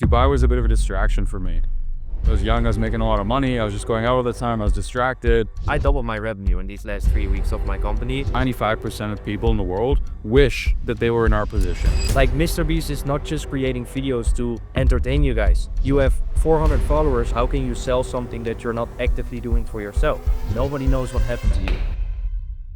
Dubai was a bit of a distraction for me. I was young, I was making a lot of money, I was just going out all the time, I was distracted. I doubled my revenue in these last 3 weeks of my company. 95% of people in the world wish that they were in our position. Like, Mr. Beast is not just creating videos to entertain you guys. You have 400 followers. How can you sell something that you're not actively doing for yourself? Nobody knows what happened to you.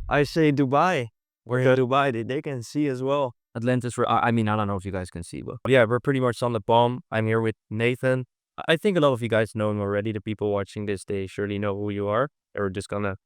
I say Dubai. We're in Dubai. They can see as well. Atlantis, I mean, I don't know if you guys can see, but yeah, we're pretty much on the bomb. I'm here with Nathan. I think a lot of you guys know him already. The people watching this, they surely know who you are. We're just gonna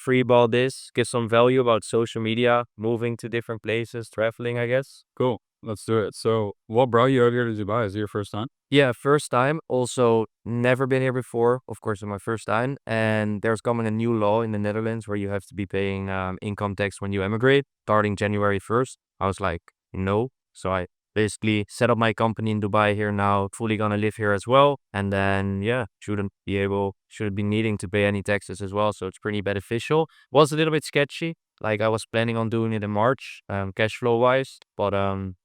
freeball this, give some value about social media, moving to different places, traveling, I guess. Cool, let's do it. So what brought you out here to Dubai? Is it your first time? Yeah, first time. Also, never been here before. Of course, it's my first time. And there's coming a new law in the Netherlands where you have to be paying income tax when you emigrate, starting January 1st. I was like, no. So I basically set up my company in Dubai here now, fully gonna live here as well. And then, yeah, shouldn't be needing to pay any taxes as well. So it's pretty beneficial. Was a little bit sketchy. Like, I was planning on doing it in March, cash flow wise. But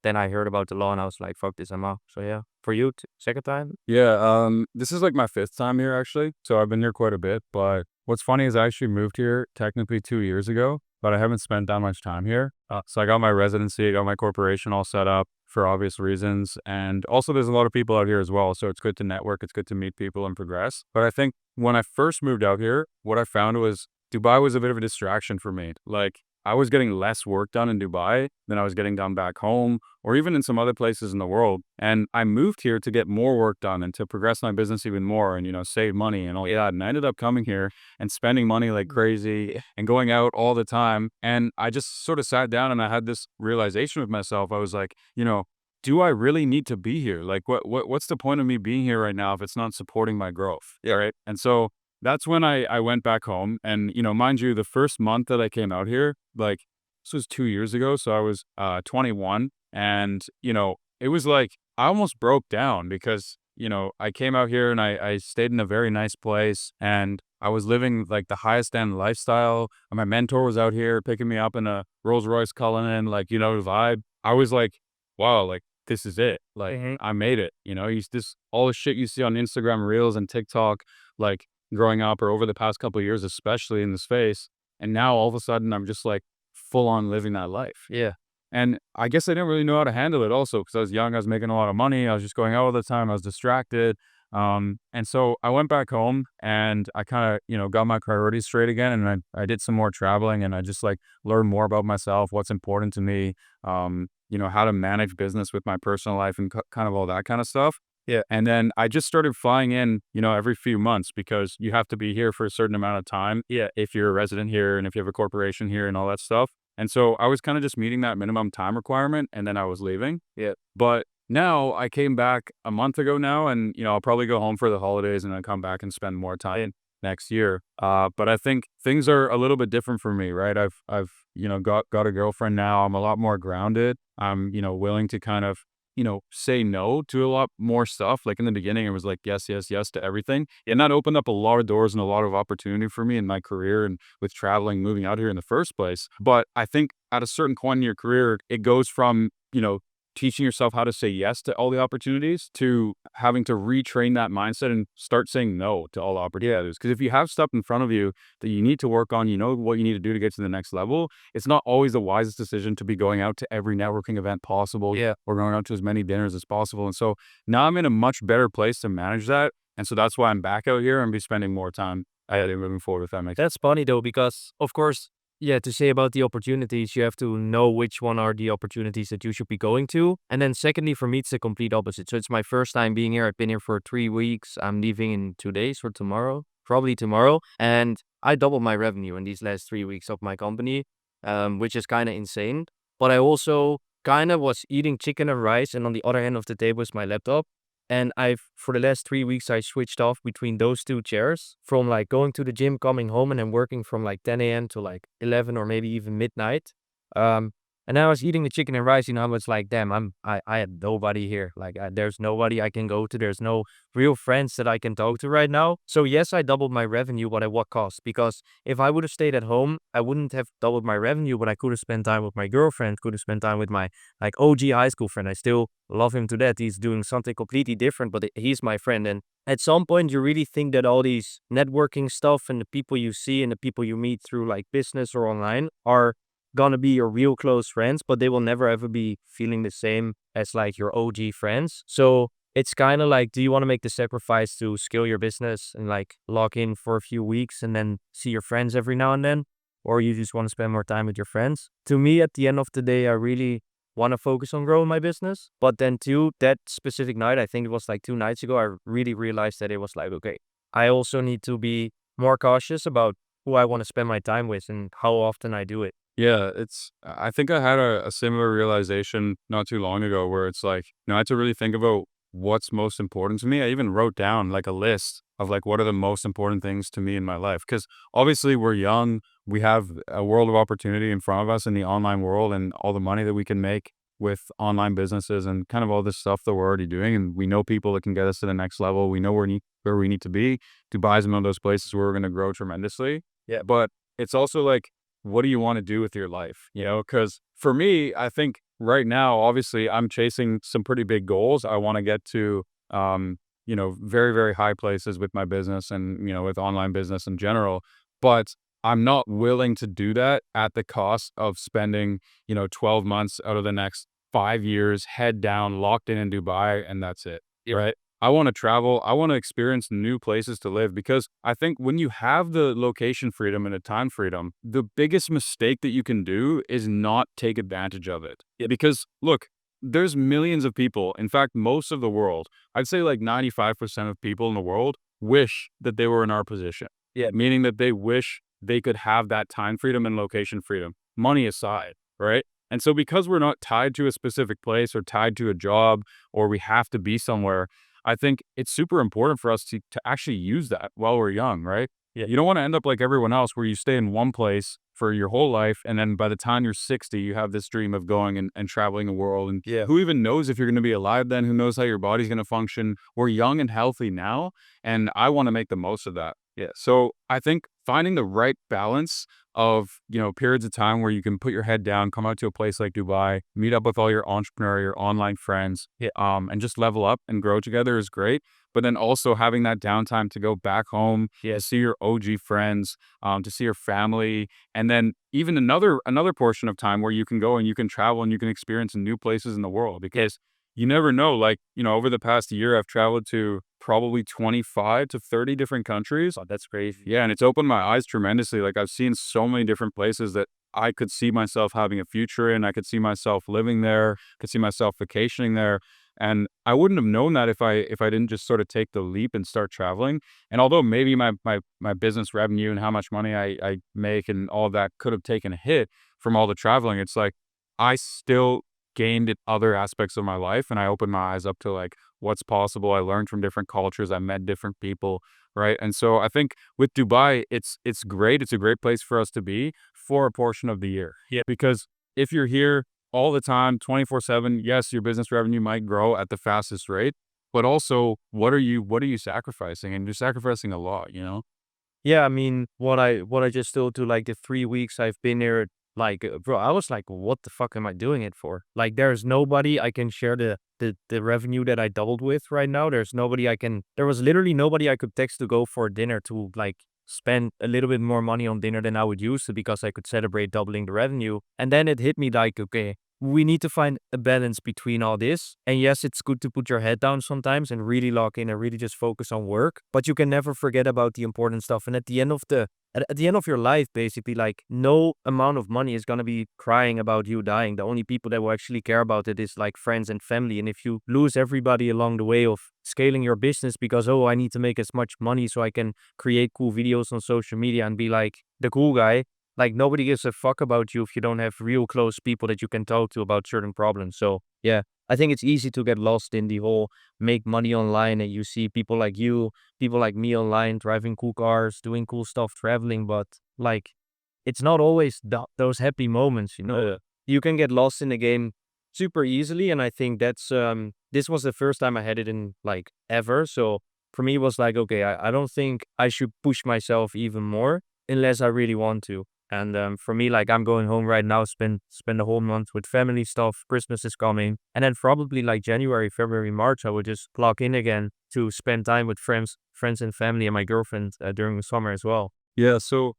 then I heard about the law and I was like, fuck this, I'm out. So yeah. For you, second time? Yeah, this is like my 5th time here actually. So I've been here quite a bit, but what's funny is I actually moved here technically 2 years ago, but I haven't spent that much time here. So I got my residency, I got my corporation all set up for obvious reasons. And also there's a lot of people out here as well. So it's good to network, it's good to meet people and progress. But I think when I first moved out here, what I found was Dubai was a bit of a distraction for me. Like, I was getting less work done in Dubai than I was getting done back home or even in some other places in the world. And I moved here to get more work done and to progress my business even more and, save money and all that. And I ended up coming here and spending money like crazy and going out all the time. And I just sort of sat down and I had this realization with myself. I was like, do I really need to be here? Like, what's the point of me being here right now if it's not supporting my growth? Yeah. Right. And so that's when I went back home. And, mind you, the first month that I came out here, like, this was 2 years ago. So I was 21. And, it was like I almost broke down because, I came out here and I stayed in a very nice place and I was living like the highest end lifestyle. And my mentor was out here picking me up in a Rolls Royce Cullinan, like, vibe. I was like, wow, like, this is it. Like, I made it. All the shit you see on Instagram Reels and TikTok, like, growing up or over the past couple of years, especially in the space. And now all of a sudden I'm just like full on living that life. Yeah. And I guess I didn't really know how to handle it also because I was young, I was making a lot of money, I was just going out all the time, I was distracted. And so I went back home and I kind of, got my priorities straight again. And I did some more traveling and I just like learned more about myself, what's important to me, how to manage business with my personal life and kind of all that kind of stuff. Yeah. And then I just started flying in, every few months because you have to be here for a certain amount of time. Yeah. If you're a resident here and if you have a corporation here and all that stuff. And so I was kind of just meeting that minimum time requirement and then I was leaving. Yeah. But now I came back a month ago now and, I'll probably go home for the holidays and then come back and spend more time next year. But I think things are a little bit different for me, right? I've got a girlfriend now. I'm a lot more grounded. I'm, willing to kind of, say no to a lot more stuff. Like in the beginning, it was like, yes, yes, yes to everything. And that opened up a lot of doors and a lot of opportunity for me in my career and with traveling, moving out here in the first place. But I think at a certain point in your career, it goes from, teaching yourself how to say yes to all the opportunities to having to retrain that mindset and start saying no to all opportunities. Because if you have stuff in front of you that you need to work on, what you need to do to get to the next level, it's not always the wisest decision to be going out to every networking event possible or going out to as many dinners as possible. And so now I'm in a much better place to manage that. And so that's why I'm back out here and be spending more time moving forward, if that makes sense. That's funny though, because of course, yeah, to say about the opportunities, you have to know which one are the opportunities that you should be going to. And then secondly, for me, it's the complete opposite. So it's my first time being here. I've been here for 3 weeks. I'm leaving in 2 days or tomorrow, probably tomorrow. And I doubled my revenue in these last 3 weeks of my company, which is kind of insane. But I also kind of was eating chicken and rice. And on the other end of the table is my laptop. And for the last 3 weeks, I switched off between those two chairs from like going to the gym, coming home and then working from like 10 a.m. to like 11 or maybe even midnight. And then I was eating the chicken and rice, I was like, damn, I had nobody here. Like, there's nobody I can go to. There's no real friends that I can talk to right now. So yes, I doubled my revenue, but at what cost? Because if I would have stayed at home, I wouldn't have doubled my revenue, but I could have spent time with my girlfriend, could have spent time with my like OG high school friend. I still love him to death. He's doing something completely different, but he's my friend. And at some point, you really think that all these networking stuff and the people you see and the people you meet through like business or online are gonna be your real close friends, but they will never ever be feeling the same as like your OG friends. So it's kind of like, do you want to make the sacrifice to scale your business and like log in for a few weeks and then see your friends every now and then? Or you just want to spend more time with your friends? To me, at the end of the day, I really want to focus on growing my business. But then too, that specific night, I think it was like 2 nights ago, I really realized that it was like, okay, I also need to be more cautious about who I want to spend my time with and how often I do it. Yeah, I think I had a similar realization not too long ago where it's like, I had to really think about what's most important to me. I even wrote down like a list of like what are the most important things to me in my life. Because obviously we're young, we have a world of opportunity in front of us in the online world and all the money that we can make with online businesses and kind of all this stuff that we're already doing. And we know people that can get us to the next level. We know where we need to be. Dubai is one of those places where we're going to grow tremendously. Yeah. But it's also like, what do you want to do with your life? Because for me, I think right now, obviously, I'm chasing some pretty big goals. I want to get to, very, very high places with my business and, with online business in general. But I'm not willing to do that at the cost of spending, 12 months out of the next 5 years, head down, locked in Dubai, and that's it. Right. I want to travel. I want to experience new places to live because I think when you have the location freedom and the time freedom, the biggest mistake that you can do is not take advantage of it. Because look, there's millions of people. In fact, most of the world, I'd say like 95% of people in the world wish that they were in our position. Yeah. Meaning that they wish they could have that time freedom and location freedom, money aside, right? And so because we're not tied to a specific place or tied to a job or we have to be somewhere, I think it's super important for us to actually use that while we're young, right? Yeah. You don't want to end up like everyone else where you stay in one place for your whole life. And then by the time you're 60, you have this dream of going and traveling the world. And Yeah. who even knows if you're going to be alive then? Who knows how your body's going to function? We're young and healthy now. And I want to make the most of that. Yeah. So I think finding the right balance of, periods of time where you can put your head down, come out to a place like Dubai, meet up with all your entrepreneur, your online friends, and just level up and grow together is great. But then also having that downtime to go back home, to see your OG friends, to see your family, and then even another portion of time where you can go and you can travel and you can experience new places in the world because you never know. Like, over the past year, I've traveled to probably 25 to 30 different countries. Oh, that's crazy. Yeah, and it's opened my eyes tremendously. Like I've seen so many different places that I could see myself having a future in. I could see myself living there, could see myself vacationing there. And I wouldn't have known that if I didn't just sort of take the leap and start traveling. And although maybe my business revenue and how much money I make and all of that could have taken a hit from all the traveling, it's like I still gained in other aspects of my life and I opened my eyes up to like what's possible. I learned from different cultures. I met different people, right? And so I think with Dubai, it's great. It's a great place for us to be for a portion of the year. Yeah. Because if you're here all the time, 24/7, yes, your business revenue might grow at the fastest rate, but also what are you sacrificing? And you're sacrificing a lot, Yeah, I mean, what I just told to like the 3 weeks I've been here, like, bro, I was like, what the fuck am I doing it for? Like, there's nobody I can share the revenue that I doubled with right now. There was literally nobody I could text to go for dinner to like spend a little bit more money on dinner than I would use to because I could celebrate doubling the revenue. And then it hit me like, okay, we need to find a balance between all this. And yes, it's good to put your head down sometimes and really lock in and really just focus on work, but you can never forget about the important stuff. And at the end of your life, basically, like no amount of money is going to be crying about you dying. The only people that will actually care about it is like friends and family. And if you lose everybody along the way of scaling your business because, oh, I need to make as much money so I can create cool videos on social media and be like the cool guy, like nobody gives a fuck about you if you don't have real close people that you can talk to about certain problems. So yeah, I think it's easy to get lost in the whole make money online and you see people like you, people like me online driving cool cars, doing cool stuff, traveling, but like it's not always those happy moments, Yeah. you can get lost in the game super easily. And I think that's this was the first time I had it in like ever. So for me, it was like, okay, I don't think I should push myself even more unless I really want to. And for me, like I'm going home right now, spend the whole month with family stuff. Christmas is coming, and then probably like January, February, March, I would just clock in again to spend time with friends and family, and my girlfriend during the summer as well. Yeah, so,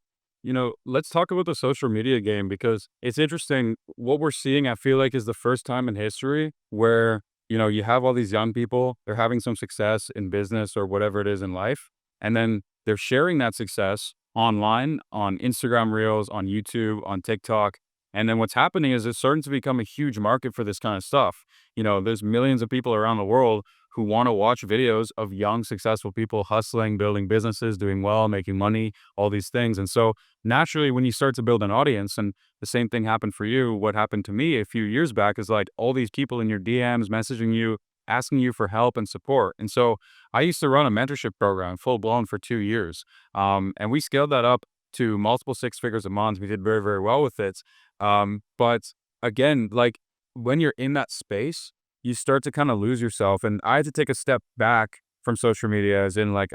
let's talk about the social media game because it's interesting. What we're seeing, I feel like, is the first time in history where, you have all these young people, they're having some success in business or whatever it is in life, and then they're sharing that success online, on Instagram Reels, on YouTube, on TikTok. And then what's happening is it's starting to become a huge market for this kind of stuff. There's millions of people around the world who want to watch videos of young, successful people hustling, building businesses, doing well, making money, all these things. And so naturally, when you start to build an audience, and the same thing happened for you, what happened to me a few years back is like all these people in your DMs messaging you, asking you for help and support. And so I used to run a mentorship program full blown for 2 years. And we scaled that up to multiple six figures a month. We did very, very well with it. But again, like when you're in that space, you start to kind of lose yourself. And I had to take a step back from social media, as in like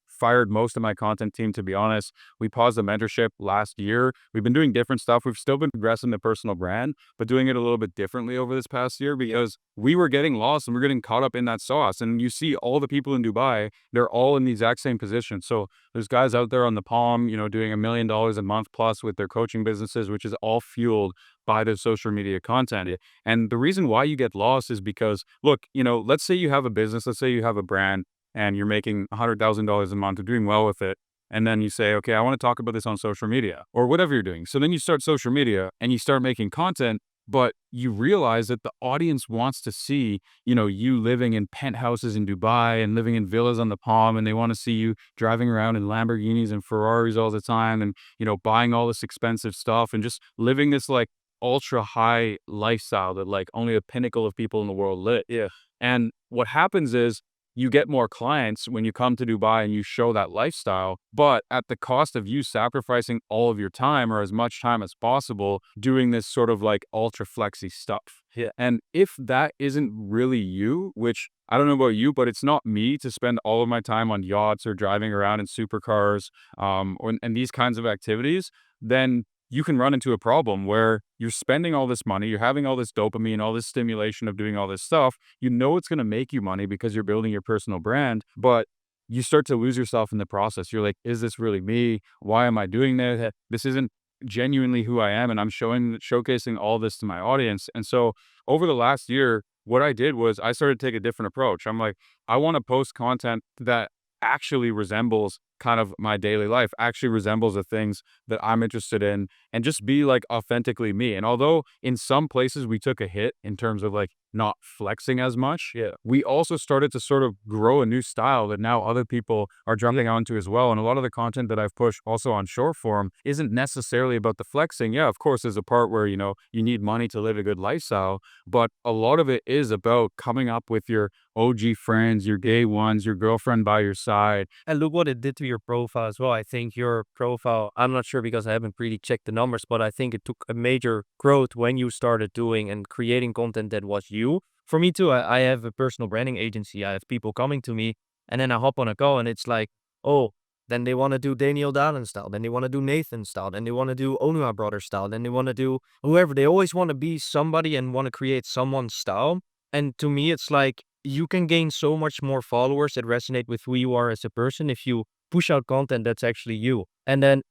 fired most of my content team, to be honest. We paused the mentorship last year. We've been doing different stuff. We've still been progressing the personal brand, but doing it a little bit differently over this past year because we were getting lost and we're getting caught up in that sauce. And you see all the people in Dubai, they're all in the exact same position. So there's guys out there on the Palm, doing $1 million a month plus with their coaching businesses, which is all fueled by the social media content. And the reason why you get lost is because, look, let's say you have a business, let's say you have a brand, and you're making $100,000 a month, you're doing well with it. And then you say, okay, I want to talk about this on social media or whatever you're doing. So then you start social media and you start making content, but you realize that the audience wants to see, you living in penthouses in Dubai and living in villas on the Palm. And they want to see you driving around in Lamborghinis and Ferraris all the time and, buying all this expensive stuff and just living this like ultra high lifestyle that like only the pinnacle of people in the world live. Yeah. And what happens is you get more clients when you come to Dubai and you show that lifestyle, but at the cost of you sacrificing all of your time or as much time as possible doing this sort of like ultra flexy stuff. Yeah. And if that isn't really you, which I don't know about you, but it's not me to spend all of my time on yachts or driving around in supercars, and these kinds of activities, then you can run into a problem where you're spending all this money, you're having all this dopamine, all this stimulation of doing all this stuff. It's going to make you money because you're building your personal brand, but you start to lose yourself in the process. You're like, is this really me? Why am I doing this? This isn't genuinely who I am. And I'm showcasing all this to my audience. And so over the last year, what I did was I started to take a different approach. I'm like, I want to post content that actually resembles kind of my daily life, actually resembles the things that I'm interested in, and just be like authentically me. And although in some places we took a hit in terms of like not flexing as much, we also started to sort of grow a new style that now other people are jumping onto as well. And a lot of the content that I've pushed also on short form isn't necessarily about the flexing. Yeah, of course, there's a part where, you need money to live a good lifestyle, but a lot of it is about coming up with your OG friends, your day ones, your girlfriend by your side. And look what it did to your profile as well. I think your profile, I'm not sure because I haven't really checked the numbers, but I think it took a major growth when you started doing and creating content that was you. For me too, I have a personal branding agency. I have people coming to me and then I hop on a call and it's like, oh, then they want to do Daniel Dalen style. Then they want to do Nathan style. Then they want to do Onua Brother style. Then they want to do whoever. They always want to be somebody and want to create someone's style. And to me, it's like you can gain so much more followers that resonate with who you are as a person if you push out content that's actually you. And then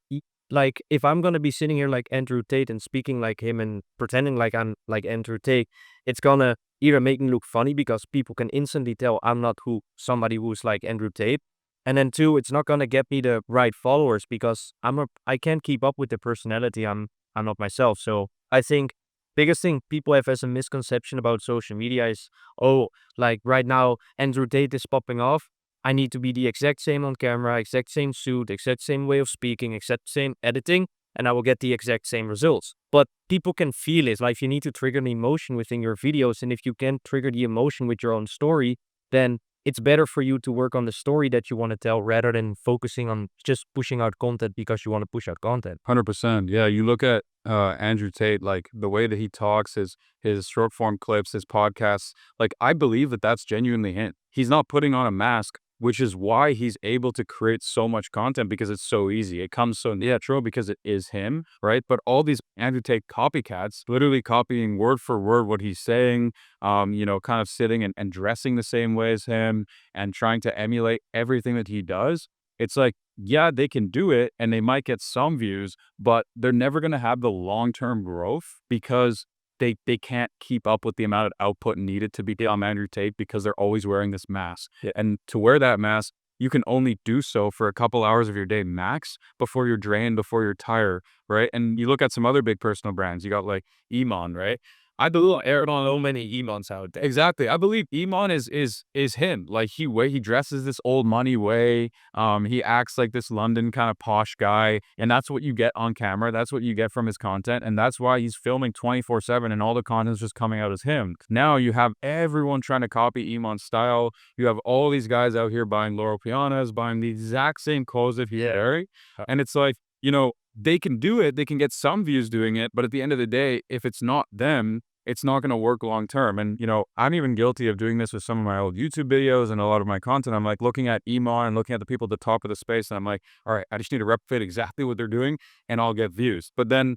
like if I'm gonna be sitting here like Andrew Tate and speaking like him and pretending like I'm like Andrew Tate, it's gonna either make me look funny because people can instantly tell I'm not somebody who's like Andrew Tate. And then two, it's not gonna get me the right followers because I can't keep up with the personality. I'm not myself. So I think biggest thing people have as a misconception about social media is, oh, like right now Andrew Tate is popping off. I need to be the exact same on camera, exact same suit, exact same way of speaking, exact same editing, and I will get the exact same results. But people can feel it. Like you need to trigger an emotion within your videos. And if you can't trigger the emotion with your own story, then it's better for you to work on the story that you want to tell rather than focusing on just pushing out content because you want to push out content. 100%. Yeah, you look at Andrew Tate, like the way that he talks, his short form clips, his podcasts. Like I believe that that's genuinely him. He's not putting on a mask, which is why he's able to create so much content because it's so easy. It comes so natural because it is him, right? But all these Andrew Tate copycats, literally copying word for word what he's saying, kind of sitting and dressing the same way as him and trying to emulate everything that he does. It's like, yeah, they can do it and they might get some views, but they're never going to have the long-term growth because they can't keep up with the amount of output needed to be Tom Andrew Tate because they're always wearing this mask. Yeah. And to wear that mask, you can only do so for a couple hours of your day max before you're drained, before you're tired, right? And you look at some other big personal brands. You got like Iman, right? I believe So many Imans out there. exactly. I believe Iman is him. Like he dresses this old money way. He acts like this London kind of posh guy, and that's what you get on camera. That's what you get from his content, and that's why he's filming 24/7, and all the content's just coming out as him. Now you have everyone trying to copy Iman's style. You have all these guys out here buying Loro Pianas, buying the exact same clothes that he's wearing, and it's like they can do it. They can get some views doing it, but at the end of the day, if it's not them, it's not going to work long term. And, I'm even guilty of doing this with some of my old YouTube videos and a lot of my content. I'm like looking at Iman and looking at the people at the top of the space. And I'm like, all right, I just need to replicate exactly what they're doing and I'll get views. But then,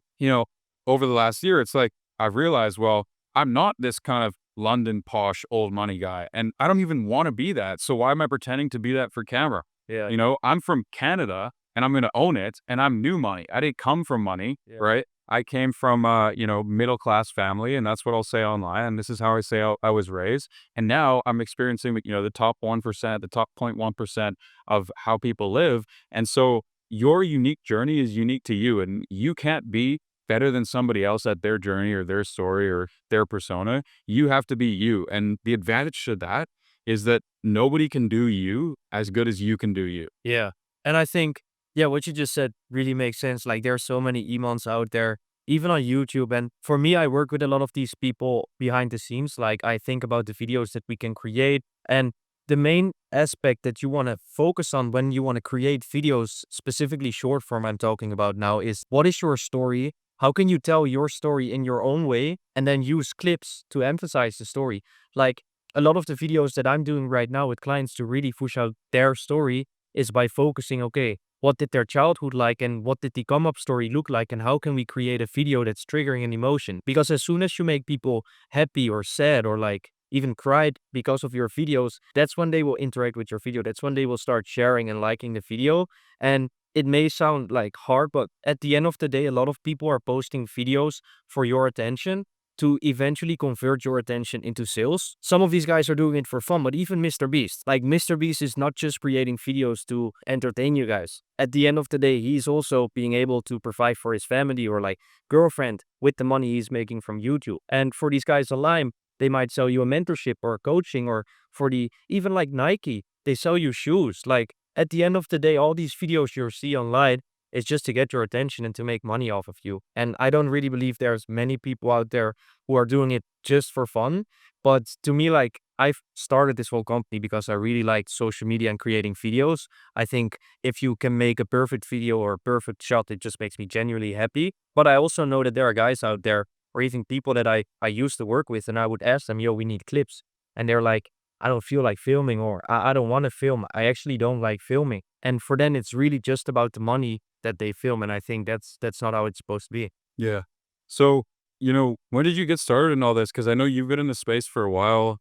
over the last year, it's like I've realized, well, I'm not this kind of London posh old money guy. And I don't even want to be that. So why am I pretending to be that for camera? Yeah. I'm from Canada and I'm going to own it. And I'm new money. I didn't come from money, right? I came from middle-class family, and that's what I'll say online, and this is how I say I was raised, and now I'm experiencing, the top 1%, the top 0.1% of how people live, and so your unique journey is unique to you, and you can't be better than somebody else at their journey or their story or their persona. You have to be you, and the advantage to that is that nobody can do you as good as you can do you. Yeah. And I think, what you just said really makes sense. Like there are so many Imans out there, even on YouTube. And for me, I work with a lot of these people behind the scenes. Like I think about the videos that we can create. And the main aspect that you want to focus on when you want to create videos, specifically short form I'm talking about now, is what is your story? How can you tell your story in your own way and then use clips to emphasize the story? Like a lot of the videos that I'm doing right now with clients to really push out their story is by focusing, okay, what did their childhood like and what did the come up story look like and how can we create a video that's triggering an emotion? Because as soon as you make people happy or sad or like even cried because of your videos, that's when they will interact with your video. That's when they will start sharing and liking the video. And it may sound like hard, but at the end of the day, a lot of people are posting videos for your attention to eventually convert your attention into sales. Some of these guys are doing it for fun, but even Mr. Beast. Like Mr. Beast is not just creating videos to entertain you guys. At the end of the day, he's also being able to provide for his family or like girlfriend with the money he's making from YouTube. And for these guys online, they might sell you a mentorship or coaching, or for the even like Nike, they sell you shoes. Like at the end of the day, all these videos you see online is just to get your attention and to make money off of you. And I don't really believe there's many people out there who are doing it just for fun. But to me, like I've started this whole company because I really like social media and creating videos. I think if you can make a perfect video or a perfect shot, it just makes me genuinely happy. But I also know that there are guys out there or even people that I used to work with and I would ask them, yo, we need clips. And they're like, I don't feel like filming, or I don't want to film. I actually don't like filming. And for them, it's really just about the money that they film. And I think that's not how it's supposed to be. Yeah. So, when did you get started in all this? Because I know you've been in the space for a while.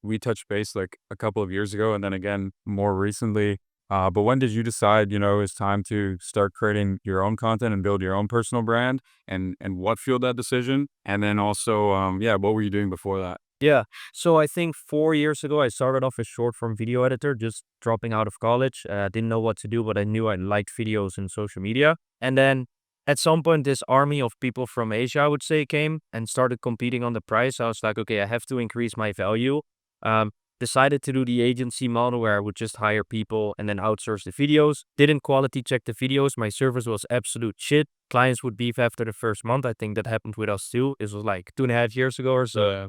We touched base like a couple of years ago and then again more recently. But when did you decide, it's time to start creating your own content and build your own personal brand? And what fueled that decision? And then also, what were you doing before that? Yeah. So I think 4 years ago, I started off as short form video editor, just dropping out of college. Didn't know what to do, but I knew I liked videos and social media. And then at some point, this army of people from Asia, I would say, came and started competing on the price. I was like, okay, I have to increase my value. decided to do the agency model where I would just hire people and then outsource the videos. Didn't quality check the videos. My service was absolute shit. Clients would beef after the first month. I think that happened with us too. It was like 2.5 years ago or so.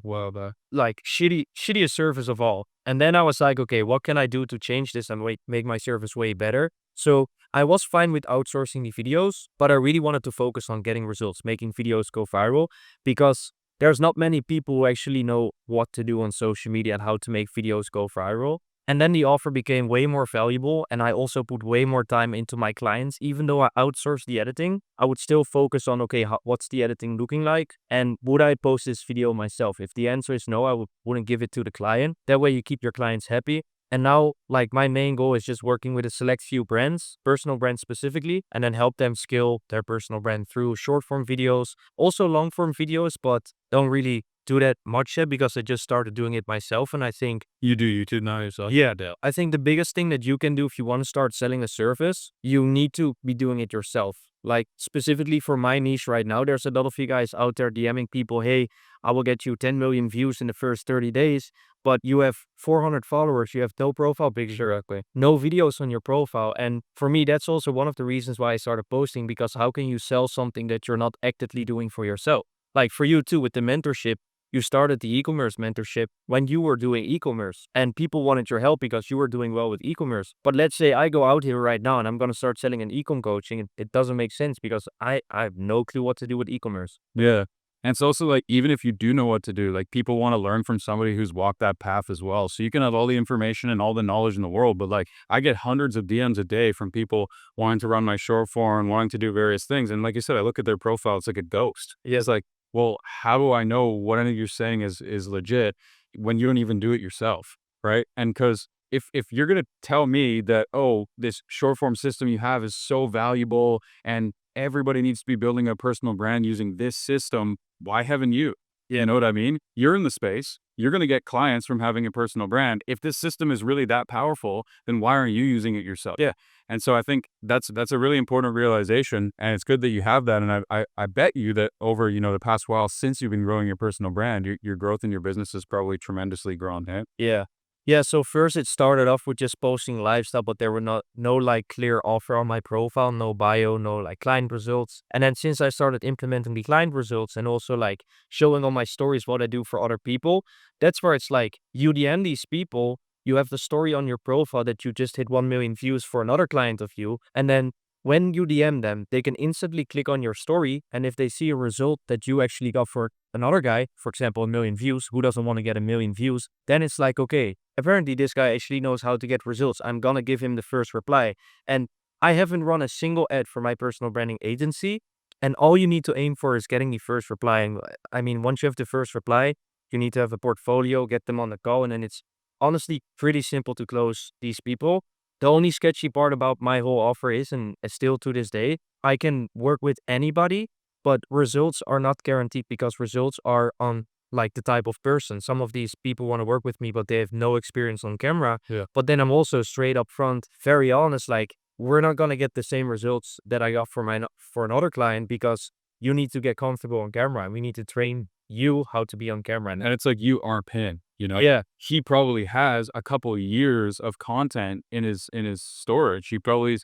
Like shittiest service of all. And then I was like, okay, what can I do to change this and make my service way better? So I was fine with outsourcing the videos, but I really wanted to focus on getting results, making videos go viral, because there's not many people who actually know what to do on social media and how to make videos go viral. And then the offer became way more valuable, and I also put way more time into my clients. Even though I outsourced the editing, I would still focus on, okay, what's the editing looking like? And would I post this video myself? If the answer is no, I wouldn't give it to the client. That way you keep your clients happy. And now, like, my main goal is just working with a select few brands, personal brands specifically, and then help them scale their personal brand through short form videos, also long form videos, but don't really do that much yet because I just started doing it myself. And I think You do YouTube now yourself? yeah, I think the biggest thing that you can do if you want to start selling a service, you need to be doing it yourself. Like specifically for my niche right now, there's a lot of you guys out there DMing people, hey, I will get you 10 million views in the first 30 days, but you have 400 followers, you have no profile picture, Exactly. no videos on your profile. And for me, that's also one of the reasons why I started posting, because how can you sell something that you're not actively doing for yourself? Like for you too, with the mentorship, you started the e-commerce mentorship when you were doing e-commerce and people wanted your help because you were doing well with e-commerce. But let's say I go out here right now and I'm going to start selling an e-com coaching, and it doesn't make sense because I have no clue what to do with e-commerce. Yeah. And it's also like, even if you do know what to do, like people want to learn from somebody who's walked that path as well. So you can have all the information and all the knowledge in the world, but like I get hundreds of DMs a day from people wanting to run my short form, wanting to do various things. And like you said, I look at their profile, it's like a ghost. Yeah. It's like, well, how do I know what any of you're saying is legit when you don't even do it yourself, right? And because if you're gonna tell me that, oh, this short form system you have is so valuable and everybody needs to be building a personal brand using this system, why haven't you? Yeah. You know what I mean? You're in the space. You're going to get clients from having a personal brand. If this system is really that powerful, then why aren't you using it yourself? Yeah. And so I think that's a really important realization, and it's good that you have that. And I bet you that over, the past while since you've been growing your personal brand, your growth in your business has probably tremendously grown. Hey? Yeah. Yeah, so first it started off with just posting lifestyle, but there were no like clear offer on my profile, no bio, no like client results. And then since I started implementing the client results and also like showing on my stories what I do for other people, that's where it's like you DM these people, you have the story on your profile that you just hit 1 million views for another client of you, and then when you DM them, they can instantly click on your story, and if they see a result that you actually got for another guy, for example, 1 million views, who doesn't want to get 1 million views? Then it's like, okay, apparently this guy actually knows how to get results. I'm gonna give him the first reply. And I haven't run a single ad for my personal branding agency, and all you need to aim for is getting the first reply. And I mean, once you have the first reply, you need to have a portfolio, get them on the call, and then it's honestly pretty simple to close these people. The only sketchy part about my whole offer is, and still to this day, I can work with anybody, but results are not guaranteed because results are on like the type of person. Some of these people want to work with me, but they have no experience on camera. Yeah. But then I'm also straight up front, very honest, like we're not going to get the same results that I got for another client because you need to get comfortable on camera and we need to train you how to be on camera. And it's like you are Pin, Yeah. he probably has a couple of years of content in his storage. He probably,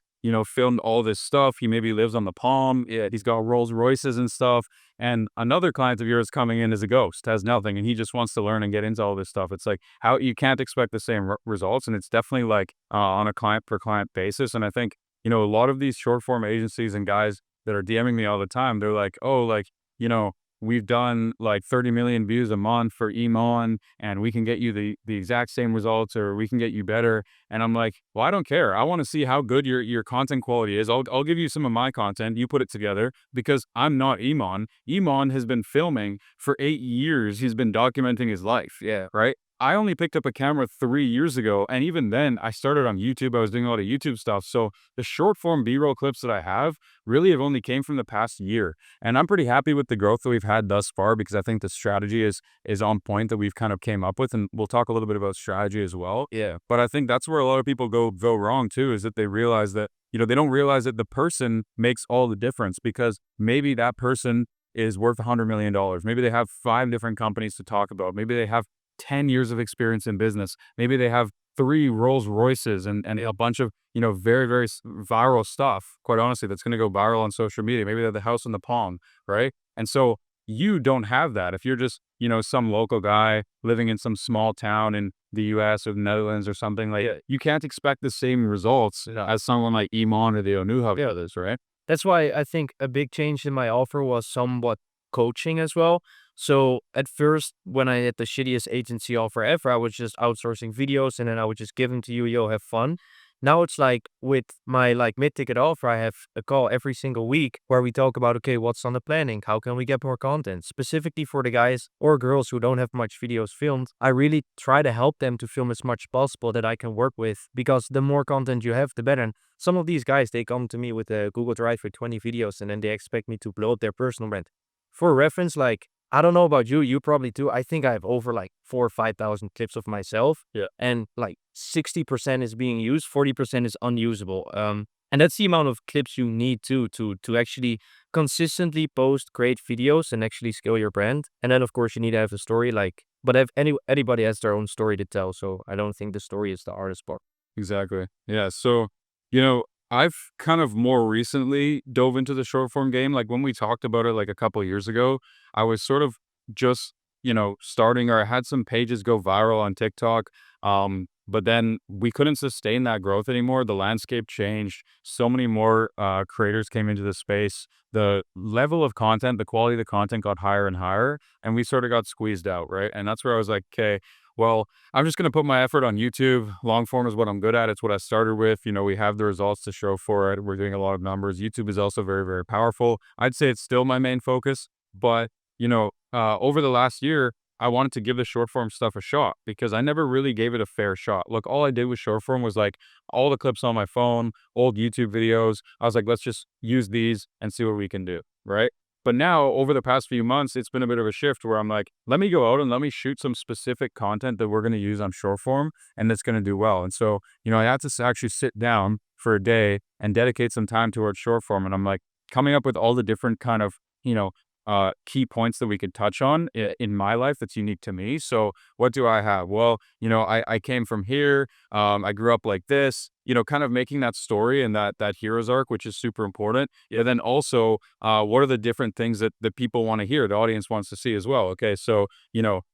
filmed all this stuff. He maybe lives on the Palm. Yeah, he's got Rolls Royces and stuff. And another client of yours coming in as a ghost, has nothing, and he just wants to learn and get into all this stuff. It's like how you can't expect the same results, and it's definitely like on a client per client basis. And I think a lot of these short form agencies and guys that are DMing me all the time, they're like, oh, like we've done like 30 million views a month for Emon, and we can get you the exact same results, or we can get you better. And I'm like, well, I don't care. I want to see how good your content quality is. I'll give you some of my content. You put it together, because I'm not Emon. Emon has been filming for 8 years. He's been documenting his life. Yeah. Right. I only picked up a camera 3 years ago, and even then I started on YouTube. I was doing a lot of YouTube stuff. So the short form B-roll clips that I have really have only came from the past year. And I'm pretty happy with the growth that we've had thus far, because I think the strategy is on point that we've kind of came up with. And we'll talk a little bit about strategy as well. Yeah. But I think that's where a lot of people go wrong too, is that they realize that, they don't realize that the person makes all the difference, because maybe that person is worth $100 million. Maybe they have 5 different companies to talk about. Maybe they have 10 years of experience in business. Maybe they have 3 Rolls Royces and a bunch of, very, very viral stuff, quite honestly, that's going to go viral on social media. Maybe they have the house in the palm, right? And so you don't have that. If you're just, some local guy living in some small town in the US or the Netherlands or something, like, you can't expect the same results as someone like Iman or the Onuha brothers, right? That's why I think a big change in my offer was somewhat coaching as well. So at first, when I had the shittiest agency offer ever, I was just outsourcing videos and then I would just give them to you, yo, have fun. Now it's like with my like mid-ticket offer, I have a call every single week where we talk about, okay, what's on the planning? How can we get more content? Specifically for the guys or girls who don't have much videos filmed, I really try to help them to film as much possible that I can work with, because the more content you have, the better. And some of these guys, they come to me with a Google Drive with 20 videos and then they expect me to blow up their personal brand. For reference, like, I don't know about you, you probably do. I think I have over like 4,000 or 5,000 clips of myself. Yeah. And like 60% is being used, 40% is unusable. And that's the amount of clips you need to actually consistently post great videos and actually scale your brand. And then of course you need to have a story, like, but if anybody has their own story to tell. So I don't think the story is the hardest part. Exactly. Yeah. So, I've kind of more recently dove into the short form game. Like when we talked about it like a couple years ago, I was sort of just, starting, or I had some pages go viral on TikTok. But then we couldn't sustain that growth anymore. The landscape changed. So many more creators came into the space. The level of content, the quality of the content got higher and higher, and we sort of got squeezed out, right? And that's where I was like, okay, well, I'm just going to put my effort on YouTube. Long form is what I'm good at. It's what I started with. We have the results to show for it. We're doing a lot of numbers. YouTube is also very, very powerful. I'd say it's still my main focus, but over the last year, I wanted to give the short form stuff a shot because I never really gave it a fair shot. Look, all I did with short form was like all the clips on my phone, old YouTube videos. I was like, let's just use these and see what we can do, right? But now, over the past few months, it's been a bit of a shift where I'm like, let me go out and let me shoot some specific content that we're going to use on short form and that's going to do well. And so, I had to actually sit down for a day and dedicate some time towards short form. And I'm like coming up with all the different kind of, key points that we could touch on in my life that's unique to me. So what do I have? Well, I came from here. I grew up like this, kind of making that story and that hero's arc, which is super important. Yeah. Then also, what are the different things that people want to hear, the audience wants to see as well? Okay. So,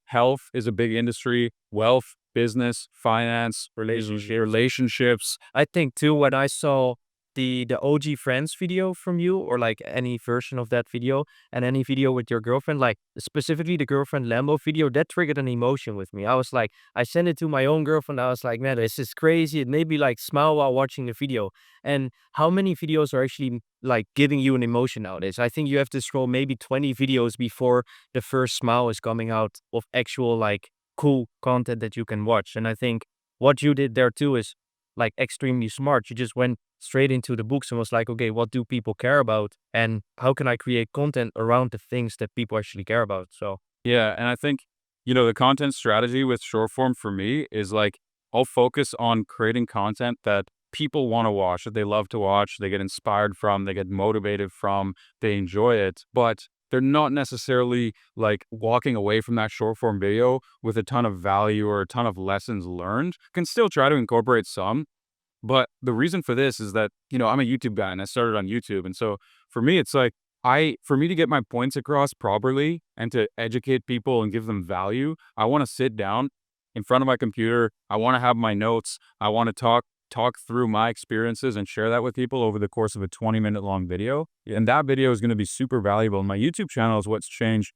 health is a big industry, wealth, business, finance, relationships. I think too, when I saw the OG Friends video from you, or like any version of that video, and any video with your girlfriend, like specifically the girlfriend Lambo video, that triggered an emotion with me. I was like, I sent it to my own girlfriend. I was like, man, this is crazy. It made me like smile while watching the video. And how many videos are actually like giving you an emotion nowadays? I think you have to scroll maybe 20 videos before the first smile is coming out of actual like cool content that you can watch. And I think what you did there too is like extremely smart. You just went straight into the books and was like, okay, what do people care about? And how can I create content around the things that people actually care about? So Yeah. And I think, the content strategy with short form for me is like, I'll focus on creating content that people want to watch, that they love to watch, they get inspired from, they get motivated from, they enjoy it, but they're not necessarily like walking away from that short form video with a ton of value or a ton of lessons learned. Can still try to incorporate some, but the reason for this is that, I'm a YouTube guy and I started on YouTube. And so for me, it's like, for me to get my points across properly and to educate people and give them value, I want to sit down in front of my computer. I want to have my notes. I want to talk through my experiences and share that with people over the course of a 20-minute long video. And that video is going to be super valuable. And my YouTube channel is what's changed,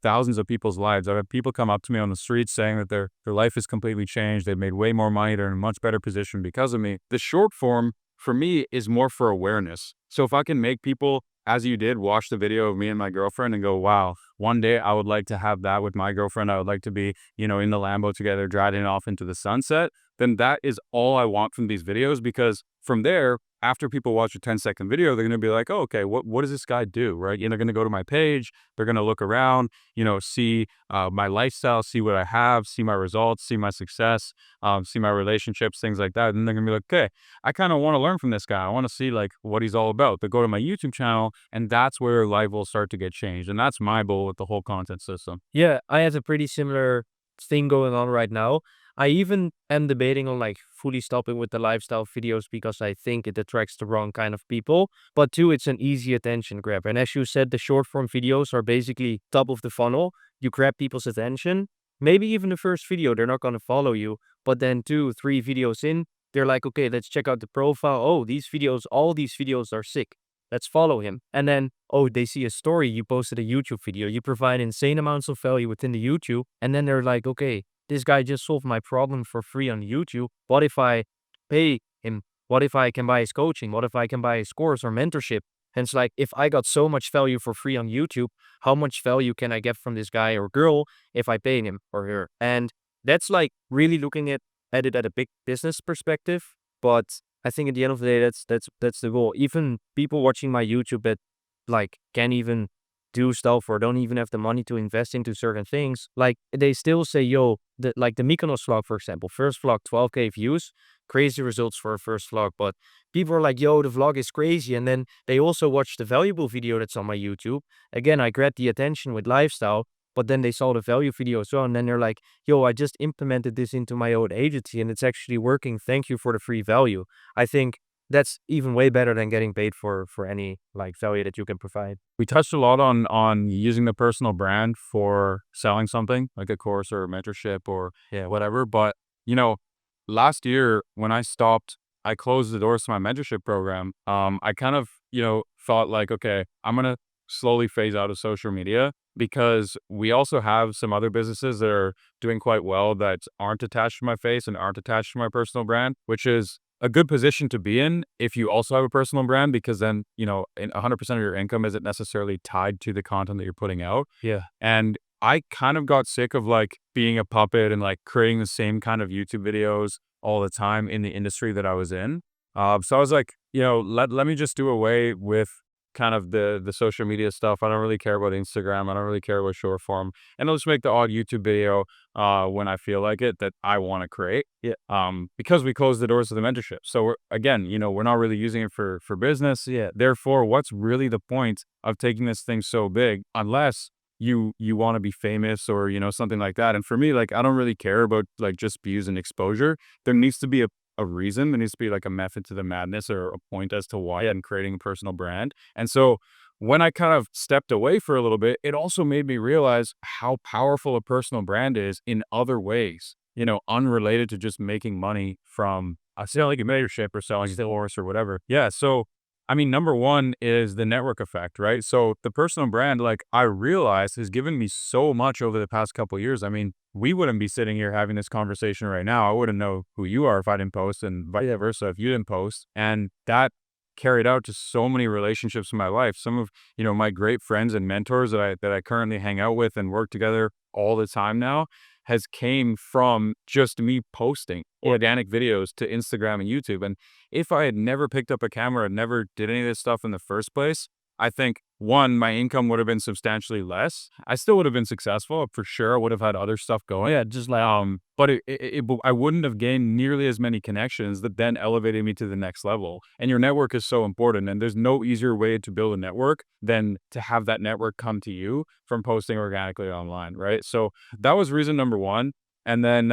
thousands of people's lives. I've had people come up to me on the streets saying that their life has completely changed. They've made way more money. They're in a much better position because of me. The short form for me is more for awareness. So if I can make people, as you did, watch the video of me and my girlfriend and go, wow, one day I would like to have that with my girlfriend. I would like to be, in the Lambo together, driving off into the sunset. Then that is all I want from these videos, because from there, after people watch a 10-second video, they're going to be like, oh, okay, what does this guy do, right? And they're going to go to my page, they're going to look around, see my lifestyle, see what I have, see my results, see my success, see my relationships, things like that. And they're going to be like, okay, I kind of want to learn from this guy. I want to see like what he's all about. They go to my YouTube channel, and that's where life will start to get changed. And that's my goal with the whole content system. yeah, I had a pretty similar thing going on right now. I even am debating on like fully stopping with the lifestyle videos because I think it attracts the wrong kind of people. But two, it's an easy attention grab. And as you said, the short form videos are basically top of the funnel. You grab people's attention. Maybe even the first video, they're not going to follow you. But then 2, 3 videos in, they're like, okay, let's check out the profile. Oh, all these videos are sick. Let's follow him. And then, oh, they see a story. You posted a YouTube video. You provide insane amounts of value within the YouTube. And then they're like, okay, this guy just solved my problem for free on YouTube. What if I pay him? What if I can buy his coaching? What if I can buy his course or mentorship? And it's like, if I got so much value for free on YouTube, how much value can I get from this guy or girl if I pay him or her? And that's like really looking at it at a big business perspective. But I think at the end of the day, that's the goal. Even people watching my YouTube that like can't even do stuff or don't even have the money to invest into certain things, like they still say, yo, like the Mykonos vlog, for example, first vlog, 12K views, crazy results for a first vlog. But people are like, yo, the vlog is crazy. And then they also watch the valuable video that's on my YouTube. Again, I grabbed the attention with lifestyle, but then they saw the value video as well. And then they're like, yo, I just implemented this into my own agency and it's actually working. Thank you for the free value. I think that's even way better than getting paid for any like value that you can provide. We touched a lot on using the personal brand for selling something like a course or a mentorship or whatever. But, last year when I closed the doors to my mentorship program. I kind of, thought like, okay, I'm going to slowly phase out of social media because we also have some other businesses that are doing quite well that aren't attached to my face and aren't attached to my personal brand, which is a good position to be in if you also have a personal brand, because then, 100% of your income isn't necessarily tied to the content that you're putting out. Yeah. And I kind of got sick of like being a puppet and like creating the same kind of YouTube videos all the time in the industry that I was in. So I was like, let me just do away with kind of the social media stuff. I don't really care about Instagram. I don't really care about short form. And I'll just make the odd YouTube video when I feel like it that I want to create. Yeah. Because we closed the doors to the mentorship. So we're not really using it for business. Yeah. Therefore, what's really the point of taking this thing so big unless you want to be famous or, something like that. And for me, like, I don't really care about like just views and exposure. There needs to be a reason. There needs to be like a method to the madness or a point as to why I'm creating a personal brand. And so when I kind of stepped away for a little bit, it also made me realize how powerful a personal brand is in other ways, unrelated to just making money from selling a mentorship or selling a course or whatever. Yeah. So, I mean, number one is the network effect, right? So the personal brand, like I realized, has given me so much over the past couple of years. I mean, we wouldn't be sitting here having this conversation right now. I wouldn't know who you are if I didn't post, and vice versa if you didn't post. And that carried out to so many relationships in my life. Some of, my great friends and mentors that I currently hang out with and work together all the time now has came from just me posting organic videos to Instagram and YouTube. And if I had never picked up a camera and never did any of this stuff in the first place, I think one, my income would have been substantially less. I still would have been successful for sure. I would have had other stuff going. Yeah, just like but I wouldn't have gained nearly as many connections that then elevated me to the next level. And your network is so important. And there's no easier way to build a network than to have that network come to you from posting organically online, right? So that was reason number one. And then,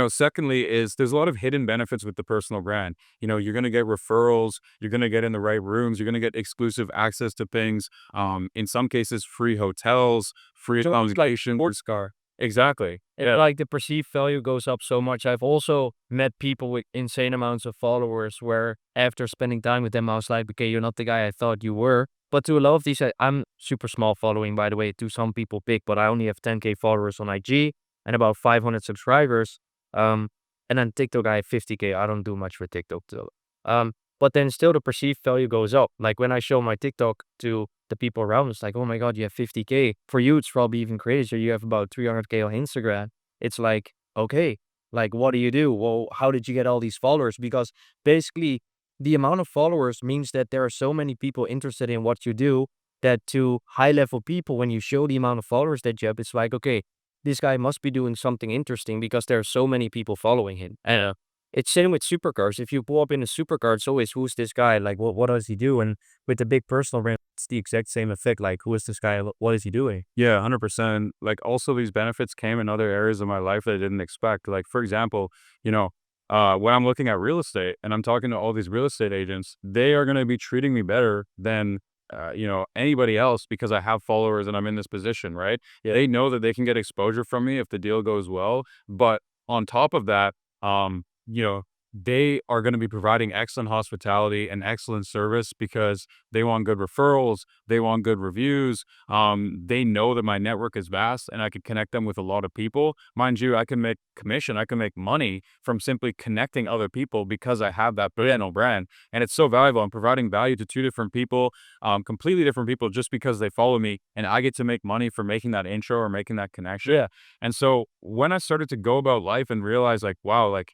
secondly is there's a lot of hidden benefits with the personal brand. You're going to get referrals, you're going to get in the right rooms, you're going to get exclusive access to things. In some cases, free hotels, free accommodation. sports car. Exactly. It's like the perceived value goes up so much. I've also met people with insane amounts of followers where after spending time with them, I was like, okay, you're not the guy I thought you were. But to a lot of these, I'm super small following, by the way, to some people big, but I only have 10K followers on IG and about 500 subscribers. And then TikTok, I have 50K. I don't do much for TikTok though. But then still the perceived value goes up. Like when I show my TikTok to the people around, it's like, oh my God, you have 50K. For you, it's probably even crazier. You have about 300K on Instagram. It's like, okay, like what do you do? Well, how did you get all these followers? Because basically the amount of followers means that there are so many people interested in what you do that to high level people, when you show the amount of followers that you have, it's like, okay, this guy must be doing something interesting because there are so many people following him. It's same with supercars. If you pull up in a supercar, it's always, who's this guy? Like, what does he do? And with the big personal brand, it's the exact same effect. Like, who is this guy? What is he doing? Yeah, 100%. Like, also these benefits came in other areas of my life that I didn't expect. Like, for example, when I'm looking at real estate and I'm talking to all these real estate agents, they are going to be treating me better than, anybody else because I have followers and I'm in this position, right? Yeah. They know that they can get exposure from me if the deal goes well. But on top of that, um, you know, they are going to be providing excellent hospitality and excellent service because they want good referrals, they want good reviews. They know that my network is vast and I could connect them with a lot of people. Mind you, I can make commission, I can make money from simply connecting other people because I have that personal brand. And it's so valuable. I'm providing value to two different people, completely different people just because they follow me. And I get to make money for making that intro or making that connection. Yeah. And so when I started to go about life and realize, like, wow, like,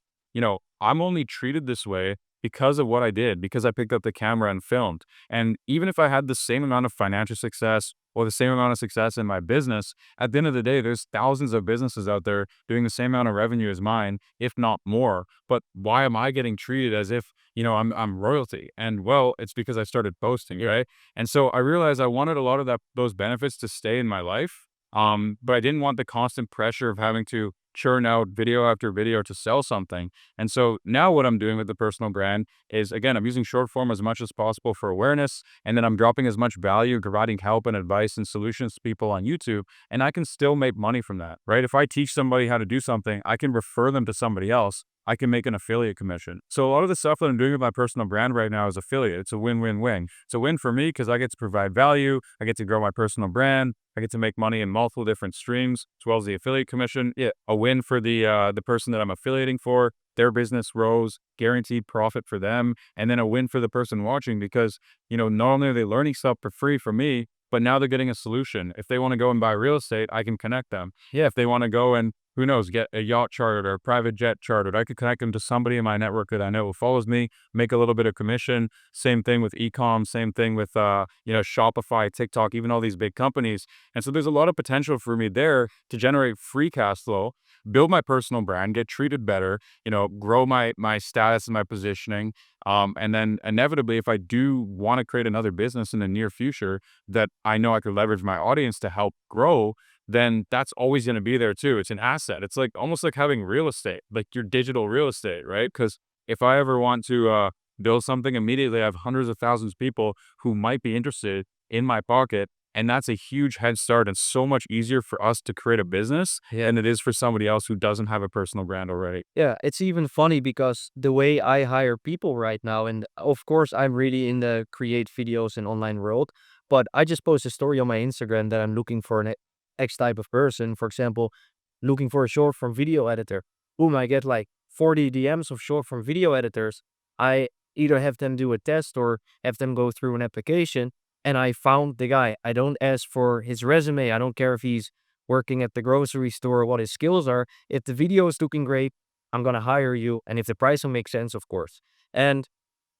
I'm only treated this way because of what I did, because I picked up the camera and filmed. And even if I had the same amount of financial success or the same amount of success in my business, at the end of the day, there's thousands of businesses out there doing the same amount of revenue as mine, if not more. But why am I getting treated as if, I'm royalty? And well, it's because I started posting, right? And so I realized I wanted a lot of those benefits to stay in my life. But I didn't want the constant pressure of having to churn out video after video to sell something. And so now what I'm doing with the personal brand is, again, I'm using short form as much as possible for awareness. And then I'm dropping as much value, providing help and advice and solutions to people on YouTube. And I can still make money from that, right? If I teach somebody how to do something, I can refer them to somebody else. I can make an affiliate commission. So a lot of the stuff that I'm doing with my personal brand right now is affiliate. It's a win-win-win. It's a win for me because I get to provide value. I get to grow my personal brand. I get to make money in multiple different streams, as well as the affiliate commission. Yeah, a win for the person that I'm affiliating for. Their business grows, guaranteed profit for them, and then a win for the person watching because, not only are they learning stuff for free from me, but now they're getting a solution. If they want to go and buy real estate, I can connect them. Yeah, if they want to go and, who knows, get a yacht chartered or a private jet chartered, I could connect them to somebody in my network that I know who follows me, make a little bit of commission. Same thing with ecom, same thing with, Shopify, TikTok, even all these big companies. And so there's a lot of potential for me there to generate free cash flow, build my personal brand, get treated better, grow my status and my positioning. And then inevitably, if I do want to create another business in the near future that I know I could leverage my audience to help grow, then that's always going to be there too. It's an asset. It's like almost like having real estate, like your digital real estate, right? Because if I ever want to build something, immediately I have hundreds of thousands of people who might be interested in my pocket. And that's a huge head start and so much easier for us to create a business Yeah. than it is for somebody else who doesn't have a personal brand already. Yeah, it's even funny because the way I hire people right now, and of course I'm really in the create videos and online world, but I just post a story on my Instagram that I'm looking for an X type of person. For example, looking for a short form video editor. Boom, I get like 40 DMs of short form video editors. I either have them do a test or have them go through an application, and I found the guy. I don't ask for his resume. I don't care if he's working at the grocery store or what his skills are. If the video is looking great, I'm going to hire you. And if the price will make sense, of course. And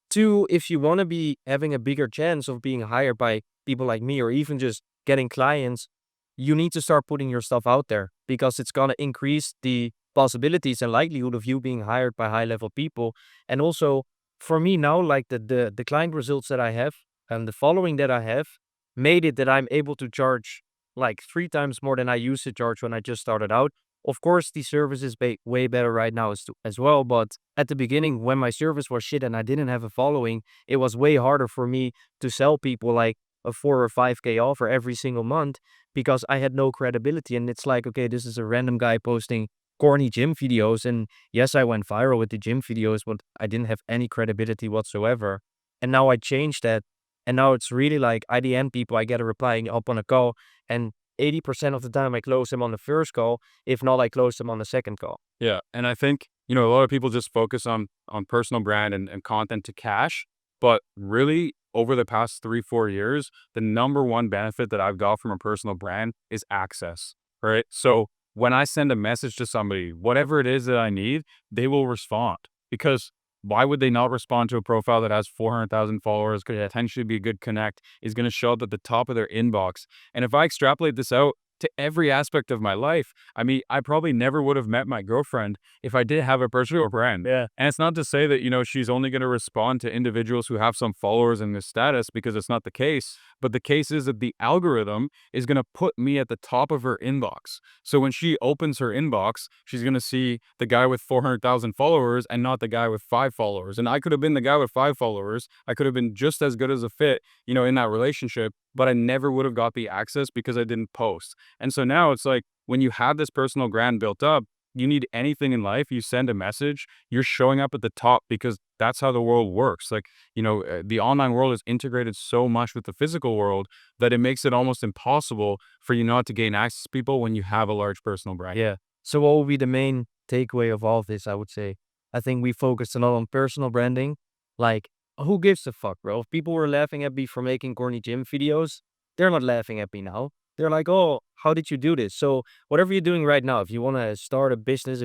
two, if you want to be having a bigger chance of being hired by people like me or even just getting clients, you need to start putting your stuff out there because it's going to increase the possibilities and likelihood of you being hired by high level people. And also for me now, like the client results that I have and the following that I have made it that I'm able to charge like 3 times more than I used to charge when I just started out. Of course, the service is way better right now as well. But at the beginning, when my service was shit and I didn't have a following, it was way harder for me to sell people like a 4 or 5K offer every single month because I had no credibility. And it's like, okay, this is a random guy posting corny gym videos. And yes, I went viral with the gym videos, but I didn't have any credibility whatsoever. And now I changed that. And now it's really like I DM people, I get a reply up on a call, and 80% of the time I close them on the first call. If not, I close them on the second call. Yeah. And I think, a lot of people just focus on personal brand and content to cash. But really, over the past 3-4 years, the number one benefit that I've got from a personal brand is access, right? So when I send a message to somebody, whatever it is that I need, they will respond because why would they not respond to a profile that has 400,000 followers, could potentially be a good connect, is going to show up at the top of their inbox? And if I extrapolate this out to every aspect of my life. I mean, I probably never would have met my girlfriend if I did have a personal brand. Yeah. And it's not to say that, she's only going to respond to individuals who have some followers in this status, because it's not the case. But the case is that the algorithm is going to put me at the top of her inbox. So when she opens her inbox, she's going to see the guy with 400,000 followers and not the guy with 5 followers. And I could have been the guy with 5 followers. I could have been just as good as a fit, in that relationship, but I never would have got the access because I didn't post. And so now it's like, when you have this personal brand built up, you need anything in life, you send a message, you're showing up at the top, because that's how the world works. Like, the online world is integrated so much with the physical world that it makes it almost impossible for you not to gain access to people when you have a large personal brand. Yeah. So what will be the main takeaway of all of this, I would say? I think we focused a lot on personal branding. Like, who gives a fuck, bro? If people were laughing at me for making corny gym videos, they're not laughing at me now. They're like, oh, how did you do this? So whatever you're doing right now, if you want to start a business,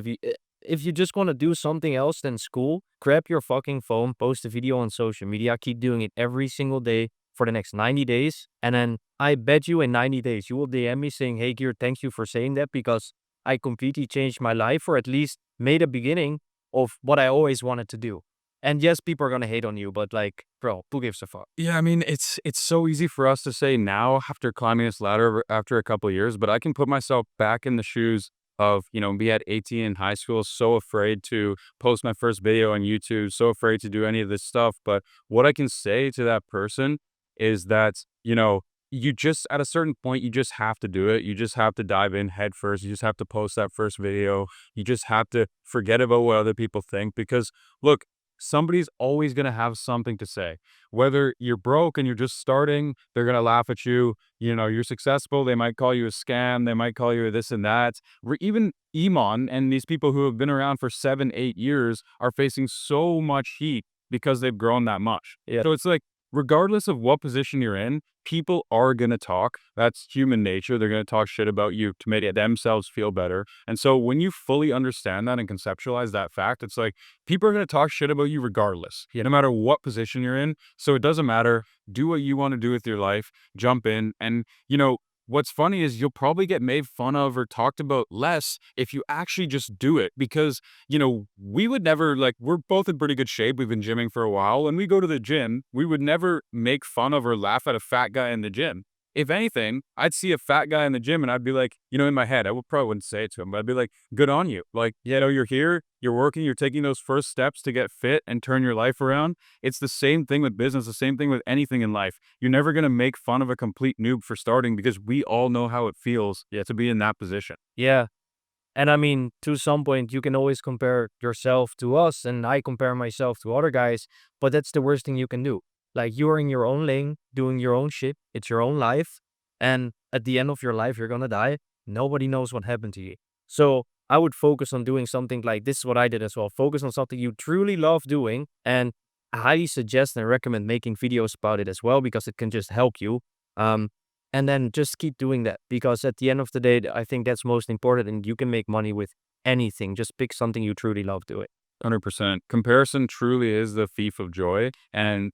if you just want to do something else than school, grab your fucking phone, post a video on social media, keep doing it every single day for the next 90 days. And then I bet you in 90 days, you will DM me saying, hey, Gear, thank you for saying that, because I completely changed my life, or at least made a beginning of what I always wanted to do. And yes, people are going to hate on you, but like, bro, who gives a fuck? Yeah, I mean, it's so easy for us to say now after climbing this ladder after a couple of years, but I can put myself back in the shoes of, be at 18 in high school, so afraid to post my first video on YouTube, so afraid to do any of this stuff. But what I can say to that person is that, you just, at a certain point, you just have to do it. You just have to dive in head first. You just have to post that first video. You just have to forget about what other people think, because look, somebody's always going to have something to say. Whether you're broke and you're just starting, they're going to laugh at you. You're successful, they might call you a scam, they might call you this and that. Even Iman and these people who have been around for 7-8 years are facing so much heat because they've grown that much. Yeah. So it's like, regardless of what position you're in, people are going to talk. That's human nature. They're going to talk shit about you to make themselves feel better. And so when you fully understand that and conceptualize that fact, it's like, people are going to talk shit about you regardless, no matter what position you're in. So it doesn't matter. Do what you want to do with your life, jump in. And, what's funny is you'll probably get made fun of or talked about less if you actually just do it, because, we would never, like, we're both in pretty good shape. We've been gymming for a while. When we go to the gym, we would never make fun of or laugh at a fat guy in the gym. If anything, I'd see a fat guy in the gym and I'd be like, in my head, probably wouldn't say it to him, but I'd be like, good on you. Like, you're here, you're working, you're taking those first steps to get fit and turn your life around. It's the same thing with business, the same thing with anything in life. You're never going to make fun of a complete noob for starting, because we all know how it feels to be in that position. Yeah. And I mean, to some point, you can always compare yourself to us, and I compare myself to other guys, but that's the worst thing you can do. Like, you're in your own lane, doing your own shit. It's your own life. And at the end of your life, you're going to die. Nobody knows what happened to you. So I would focus on doing something like this is what I did as well. Focus on something you truly love doing. And I highly suggest and recommend making videos about it as well, because it can just help you. And then just keep doing that, because at the end of the day, I think that's most important, and you can make money with anything. Just pick something you truly love doing. 100%. Comparison truly is the thief of joy. And,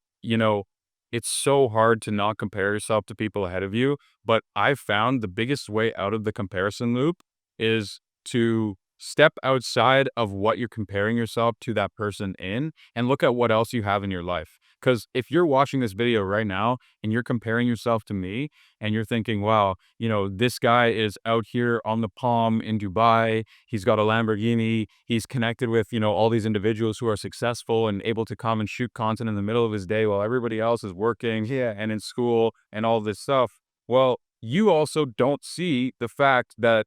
it's so hard to not compare yourself to people ahead of you. But I've found the biggest way out of the comparison loop is to step outside of what you're comparing yourself to that person in, and look at what else you have in your life. Because if you're watching this video right now and you're comparing yourself to me, and you're thinking, wow, this guy is out here on the Palm in Dubai, he's got a Lamborghini, he's connected with, all these individuals who are successful and able to come and shoot content in the middle of his day while everybody else is working and in school and all this stuff. Well, you also don't see the fact that,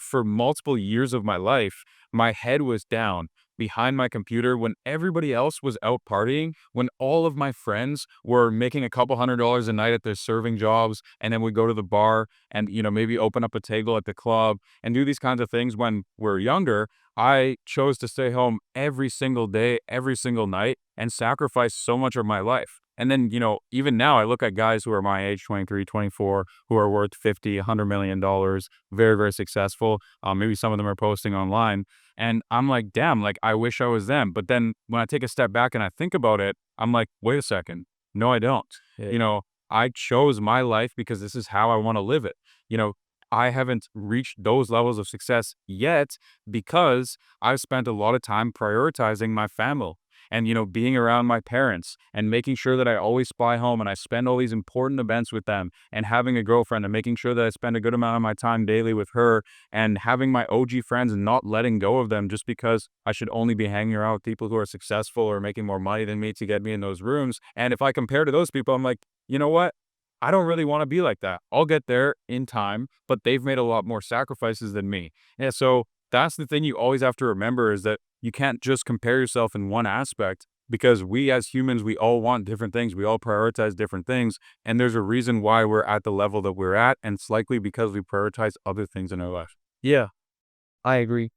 for multiple years of my life, my head was down behind my computer when everybody else was out partying, when all of my friends were making a couple $100s a night at their serving jobs, and then we go to the bar and, maybe open up a table at the club and do these kinds of things when we're younger. I chose to stay home every single day, every single night, and sacrifice so much of my life. And then, even now I look at guys who are my age, 23, 24, who are worth 50, $100 million, very, very successful. Maybe some of them are posting online. And I'm like, damn, like, I wish I was them. But then when I take a step back and I think about it, I'm like, wait a second. No, I don't. Yeah. I chose my life because this is how I want to live it. I haven't reached those levels of success yet because I've spent a lot of time prioritizing my family and, being around my parents and making sure that I always fly home and I spend all these important events with them and having a girlfriend and making sure that I spend a good amount of my time daily with her and having my OG friends and not letting go of them just because I should only be hanging around with people who are successful or making more money than me to get me in those rooms. And if I compare to those people, I'm like, you know what? I don't really want to be like that. I'll get there in time, but they've made a lot more sacrifices than me. Yeah, so that's the thing you always have to remember is that you can't just compare yourself in one aspect because we as humans, we all want different things. We all prioritize different things. And there's a reason why we're at the level that we're at. And it's likely because we prioritize other things in our life. Yeah, I agree.